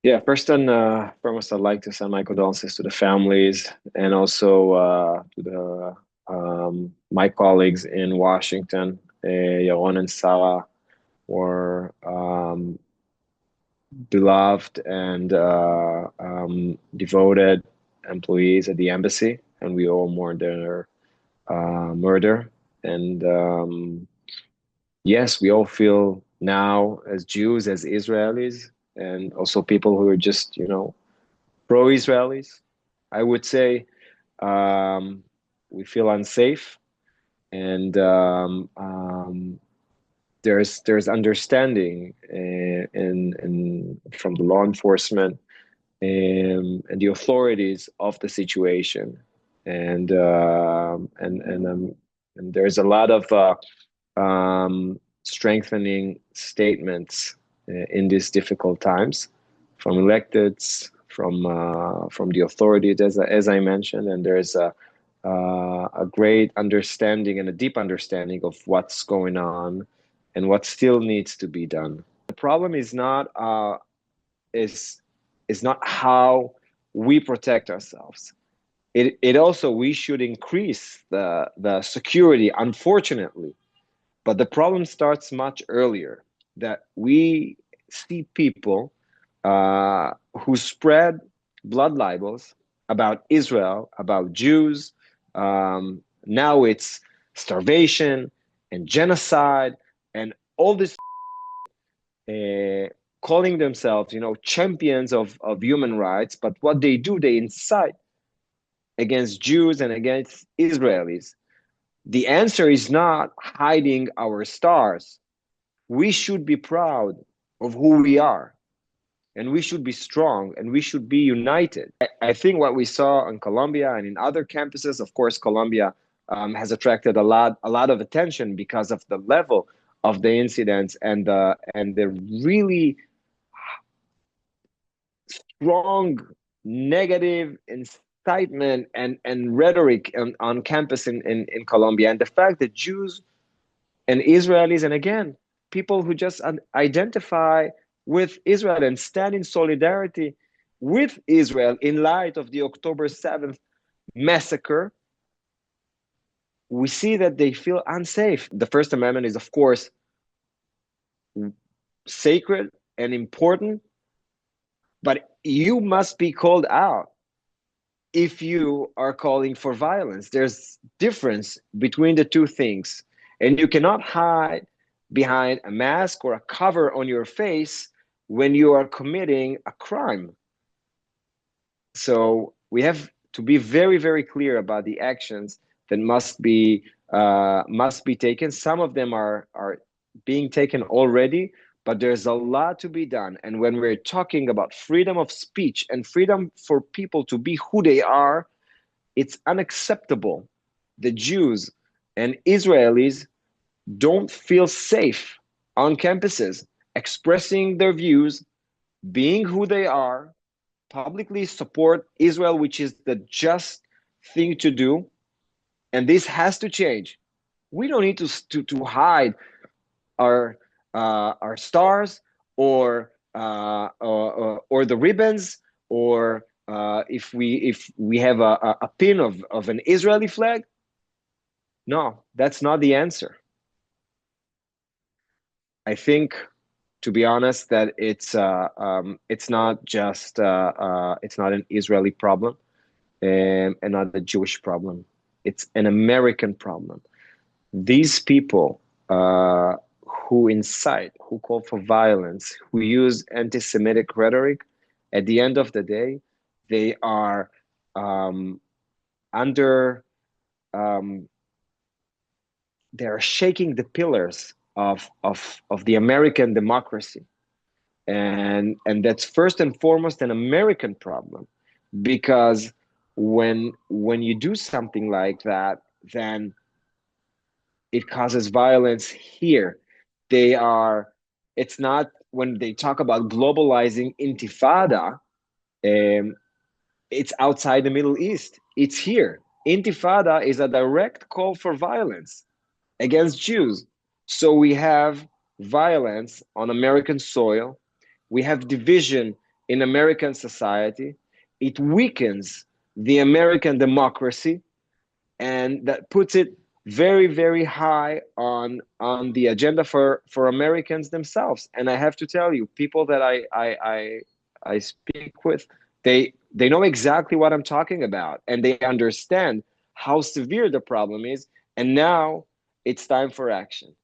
Yeah, first and foremost, I'd like to send my condolences to the families and also to the my colleagues in Washington. Yaron and Sarah were beloved and devoted employees at the embassy, and we all mourn their murder. And yes, we all feel now as Jews, as Israelis, and also people who are just, pro-Israelis. I would say um, we feel unsafe, and there's understanding in from the law enforcement and the authorities of the situation, and and there's a lot of strengthening statements in these difficult times from electeds, from the authorities, as I mentioned, and there's a great understanding and a deep understanding of what's going on and what still needs to be done. The problem is is not how we protect ourselves. It also we should increase the security, unfortunately, but the problem starts much earlier, that we see people who spread blood libels about Israel, about Jews. Now it's starvation and genocide and all this, uh, calling themselves, champions of human rights. But what they do, they incite against Jews and against Israelis. The answer is not hiding our stars. We should be proud of who we are, and we should be strong, and we should be united. I think what we saw in Colombia and in other campuses, of course, Colombia has attracted a lot of attention because of the level of the incidents and the really strong negative incitement and rhetoric on campus in Colombia, and the fact that Jews and Israelis, and again, people who just identify with Israel and stand in solidarity with Israel in light of the October 7th massacre, we see that they feel unsafe. The First Amendment is, of course, sacred and important, but you must be called out if you are calling for violence. There's difference between the two things, and you cannot hide behind a mask or a cover on your face when you are committing a crime. So we have to be very, very clear about the actions that must be taken. Some of them are being taken already, but there's a lot to be done. And when we're talking about freedom of speech and freedom for people to be who they are, it's unacceptable that Jews and Israelis don't feel safe on campuses, expressing their views, being who they are, publicly support Israel, which is the just thing to do. And this has to change. We don't need to hide our stars or the ribbons, or if we have a pin of an Israeli flag. No, that's not the answer. I think, to be honest, that it's not just it's not an Israeli problem, and not a Jewish problem. It's an American problem. These people who incite, who call for violence, who use anti-Semitic rhetoric, at the end of the day, they are um, under um, they are shaking the pillars of the American democracy. And that's first and foremost an American problem, because when you do something like that, then it causes violence here. They are, it's not, when they talk about globalizing intifada, um, it's outside the Middle East. It's here. Intifada is a direct call for violence against Jews. So we have violence on American soil. We have division in American society. It weakens the American democracy, and that puts it very, very high on the agenda for Americans themselves. And I have to tell you, people that I speak with, they know exactly what I'm talking about, and they understand how severe the problem is. And now it's time for action.